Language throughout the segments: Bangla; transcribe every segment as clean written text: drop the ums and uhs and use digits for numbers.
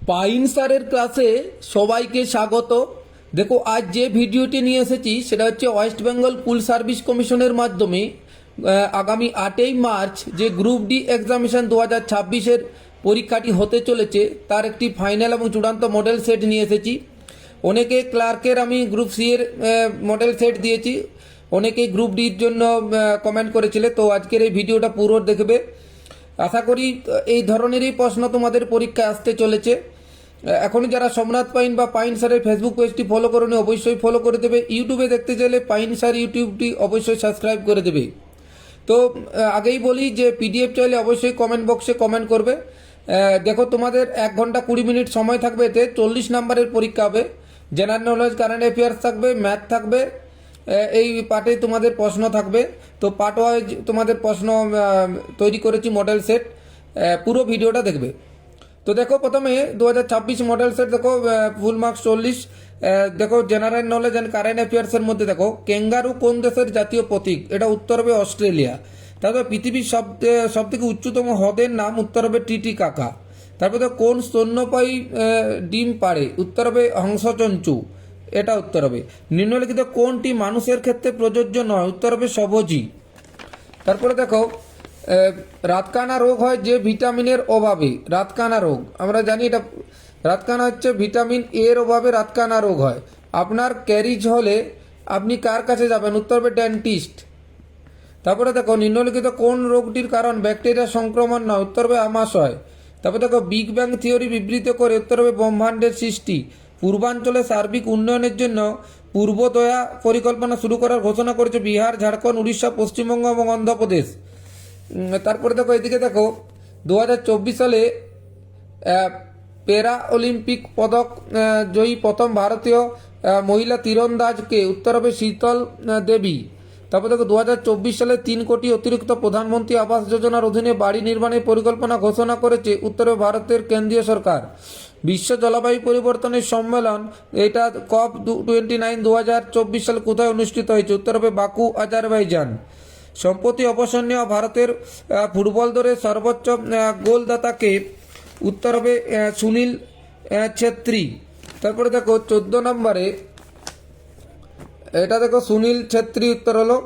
পাইন স্যারের ক্লাসে সবাইকে স্বাগত। দেখো, আজ যে ভিডিওটি নিয়ে এসেছি সেটা হচ্ছে ওয়েস্ট বেঙ্গল স্কুল সার্ভিস কমিশনের মাধ্যমে আগামী 8ই মার্চ যে গ্রুপ ডি এক্সামিনেশন 2026-এর পরীক্ষাটি হতে চলেছে তার একটি ফাইনাল এবং চূড়ান্ত মডেল সেট নিয়ে এসেছি। অনেকে ক্লার্কের আমি গ্রুপ সি এর মডেল সেট দিয়েছি, অনেকেই গ্রুপ ডির জন্য কমেন্ট করেছিলে। তো আজকের এই ভিডিওটা পুরো দেখবে। আশা করি এই ধরনেরই প্রশ্ন তোমাদের পরীক্ষায় আসতে চলেছে। এখনই যারা সোমনাথ পাইন বা পাইন স্যারের ফেসবুক পেজটি ফলো করোনি অবশ্যই ফলো করে দেবে। ইউটিউবে দেখতে চাইলে পাইন স্যার ইউটিউবটি অবশ্যই সাবস্ক্রাইব করে দেবে। তো আগেই বলি যে পিডিএফ চাইলে অবশ্যই কমেন্ট বক্সে কমেন্ট করবে। দেখো, তোমাদের 1 ঘন্টা 20 মিনিট সময় থাকবে, এতে 40 নম্বরের পরীক্ষা হবে। জেনারেল নলেজ, কারেন্ট অ্যাফেয়ার্স থাকবে, ম্যাথ থাকবে, এই পার্টে তোমাদের প্রশ্ন থাকবে। তো পার্ট ওয়াইজ তোমাদের প্রশ্ন তৈরি করেছি মডেল সেট, পুরো ভিডিওটা দেখবে। তো দেখো, প্রথমে 2026 মডেল সেট দেখো, ফুল মার্কস 40। দেখো, জেনারেল নলেজ অ্যান্ড কারেন্ট অ্যাফেয়ার্সের মধ্যে দেখো, ক্যাঙ্গারু কোন দেশের জাতীয় প্রতীক? এটা উত্তর হবে অস্ট্রেলিয়া। তারপর পৃথিবীর সব থেকে উচ্চতম হ্রদের নাম? উত্তর হবে টিটিকাকা। তারপর দেখো, কোন স্তন্যপায়ী ডিম পাড়ে? উত্তর হবে হংসচঞ্চু, এটা উত্তর হবে। নিম্নলিখিত কোনটি মানুষের ক্ষেত্রে প্রযোজ্য নয়? উত্তর হবে সবজি। তারপরে দেখো, রাতকানা রোগ হয় যে ভিটামিনের অভাবে? রাতকানা রোগ আমরা জানি, এটা রাতকানা হচ্ছে ভিটামিন এর অভাবে রাতকানা রোগ হয়। আপনার ক্যারিজ হলে আপনি কার কাছে যাবেন? উত্তর হবে ডেন্টিস্ট। তারপরে দেখো, নিম্নলিখিত কোন রোগটির কারণ ব্যাকটেরিয়া সংক্রমণ নয়? উত্তর হবে আমাশয়। তারপরে দেখো, বিগ ব্যাং থিওরি বিবৃত করে? উত্তর হবে ব্রহ্মাণ্ডের সৃষ্টি। পূর্বাঞ্চলে সার্বিক উন্নয়নের জন্য পূর্বোদয়া পরিকল্পনা শুরু করার ঘোষণা করেছে বিহার, ঝাড়খণ্ড, উড়িষ্যা, পশ্চিমবঙ্গ এবং অন্ধ্রপ্রদেশ। তারপরে দেখো, এদিকে দেখো, 2024 সালে প্যারা অলিম্পিক পদক জয়ী প্রথম ভারতীয় মহিলা তীরন্দাজকে? উত্তর হবে শীতল দেবী। তারপর দেখো, 2024 সালে 3 কোটি অতিরিক্ত প্রধানমন্ত্রী আবাস যোজনার অধীনে বাড়ি নির্মাণের পরিকল্পনা ঘোষণা করেছে? উত্তরে ভারতের কেন্দ্রীয় সরকার। বিশ্ব জলবায়ু পরিবর্তনের সম্মেলন, এটা COP 29 2024 সালে কোথায় অনুষ্ঠিত হয়েছে? উত্তর হবে বাকু, আজারবাইজান। সম্প্রতি অবসর নেওয়া ভারতের ফুটবল দলের সর্বোচ্চ গোলদাতাকে? উত্তর হবে সুনীল ছেত্রী। তারপরে দেখো 14 নম্বরে, এটা দেখো সুনীল ছেত্রী উত্তর হলো।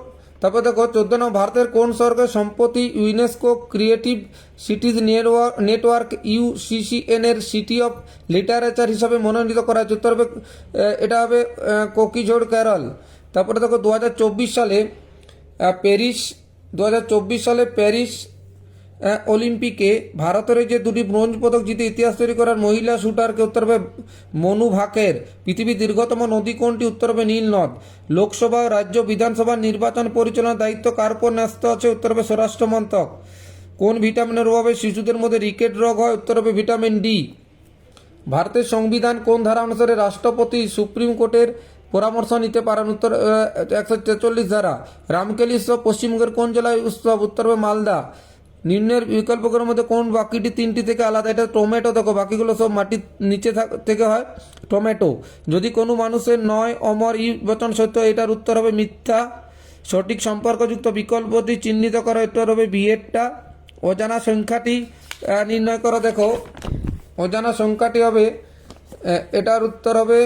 তারপর দেখো 14 নম্বর, ভারতের কোন শহরকে সম্প্রতি ইউনেস্কো ক্রিয়েটিভ সিটিজ নেটওয়ার্ক UCCN এর সিটি অফ লিটারেচার হিসাবে মনোনীত করা হয়েছে? উত্তর হবে এটা হবে কোকিঝোড়, কেরল। তারপরে দেখো 2024 সালে প্যারিস অলিম্পিকে ভারতের যে 2টি ব্রোঞ্জ পদক জিতে ইতিহাস তৈরি করার মহিলা শুটারকে? উত্তর হবে মনু ভাকের। পৃথিবীর দীর্ঘতম নদী কোনটি? উত্তর হবে নীল নদ। লোকসভা ও রাজ্য বিধানসভার নির্বাচন পরিচালনার দায়িত্ব কার উপর ন্যস্ত আছে? উত্তর হবে স্বরাষ্ট্র মন্ত্রক। কোন ভিটামিনের অভাবে শিশুদের মধ্যে রিকেট রোগ হয়? উত্তর হবে ভিটামিন ডি। ভারতের সংবিধান কোন ধারা অনুসারে রাষ্ট্রপতি সুপ্রিম কোর্টের পরামর্শ নিতে পারেন? উত্তর 143 ধারা। রামকেলি উৎসব পশ্চিমবঙ্গের কোন জেলায় উৎসব? উত্তর হবে মালদা। নিম্নের বিকল্পগুলোর মধ্যে কোন বাকিটি 3টি থেকে আলাদা? এটা টমেটো। দেখো, বাকিগুলো সব মাটির নিচে থেকে হয়। টমেটো। যদি কোনো মানুষের নয় অমর ই বচন সত্য, এটার উত্তর হবে মিথ্যা। সঠিক সম্পর্কযুক্ত বিকল্পটি চিহ্নিত করা, উত্তর হবে বিয়েরটা। অজানা সংখ্যাটি নির্ণয় করো। দেখো, অজানা সংখ্যাটি হবে, এটার উত্তর হবে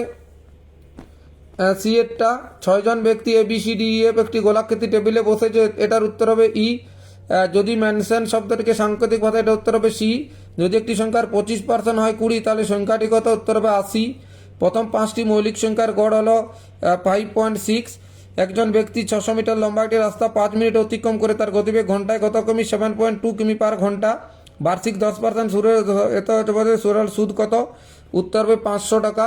সি এরটা। 6 জন ব্যক্তি ABCDEF একটি গোলাকৃতি টেবিলে বসেছে, এটার উত্তর হবে ই। যদি মেনশন শব্দটিকে সাংকেতিক ভাষায়, এটা উত্তর হবে সি। যদি একটি সংখ্যার 25% হয় 20, তাহলে সংখ্যাটি কত? উত্তর হবে 80। প্রথম 5টি মৌলিক সংখ্যার গড় হলো 5.6। একজন ব্যক্তি 600 মিটার লম্বা একটি রাস্তা 5 মিনিট অতিক্রম করে, তার গতিবেগ ঘন্টায় কত কিমি? 7.2 কিমি পার ঘন্টা। বার্ষিক 10% সুরের সুদ কত? উত্তর হবে 500 টাকা।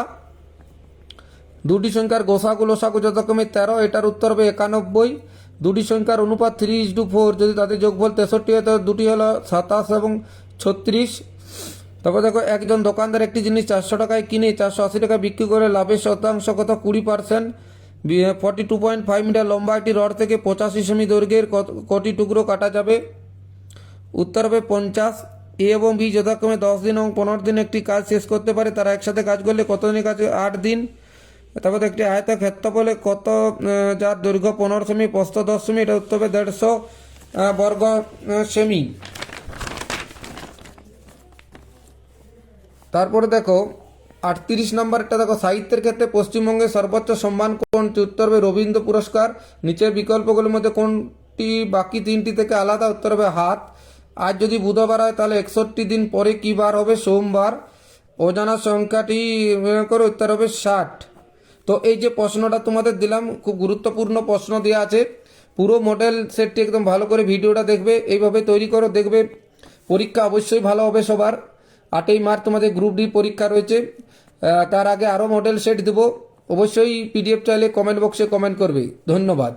দুটি সংখ্যার গোসাগু লসাগু যথাক্রমে 13, এটার উত্তর হবে 91। দুটি সংখ্যার অনুপাত 3:4, যদি তাদের যোগফল 63 হয় তবে দুটি হলো 27 এবং 36। তারপর দেখো, একজন দোকানদার একটি জিনিস 400 টাকায় কিনে 480 টাকা বিক্রি করে লাভের শতাংশ কত? 20%। 42.5 মিটার লম্বা একটি রড থেকে 85 সেমি দৈর্ঘ্যের কটি টুকরো কাটা যাবে? উত্তর হবে 50। এ এবং বি যথাক্রমে 10 দিন এবং 15 দিন একটি কাজ শেষ করতে পারে, তারা একসাথে কাজ করলে কতদিনের কাজ? 8 দিন। তারপর একটি আয়তক ক্ষেত্রফলে কত, যার দৈর্ঘ্য 15 সেমি, প্রস্থ 10 সেমি, এটা উত্তর হবে 150 বর্গ সেমি। তারপরে দেখো 38 নম্বরটা দেখো, সাহিত্যের ক্ষেত্রে পশ্চিমবঙ্গের সর্বোচ্চ সম্মান কোনটি? উত্তর হবে রবীন্দ্র পুরস্কার। নিচের বিকল্পগুলির মধ্যে কোনটি বাকি তিনটি থেকে আলাদা? উত্তর হবে হাত। আজ যদি বুধবার হয় তাহলে 61 দিন পরে কি বার হবে? সোমবার। অজানা সংখ্যাটি বের করে, উত্তর হবে 60। তো এই যে প্রশ্নটা তোমাদের দিলাম, খুব গুরুত্বপূর্ণ প্রশ্ন দেওয়া আছে। পুরো মডেল সেটটি একদম ভালো করে ভিডিওটা দেখবে, এইভাবে তৈরি করো, দেখবে পরীক্ষা অবশ্যই ভালো হবে সবার। 8ই মার্চ তোমাদের গ্রুপ ডি পরীক্ষা রয়েছে। তার আগে আরও মডেল সেট দেবো। অবশ্যই পিডিএফ চাইলে কমেন্ট বক্সে কমেন্ট করবে। ধন্যবাদ।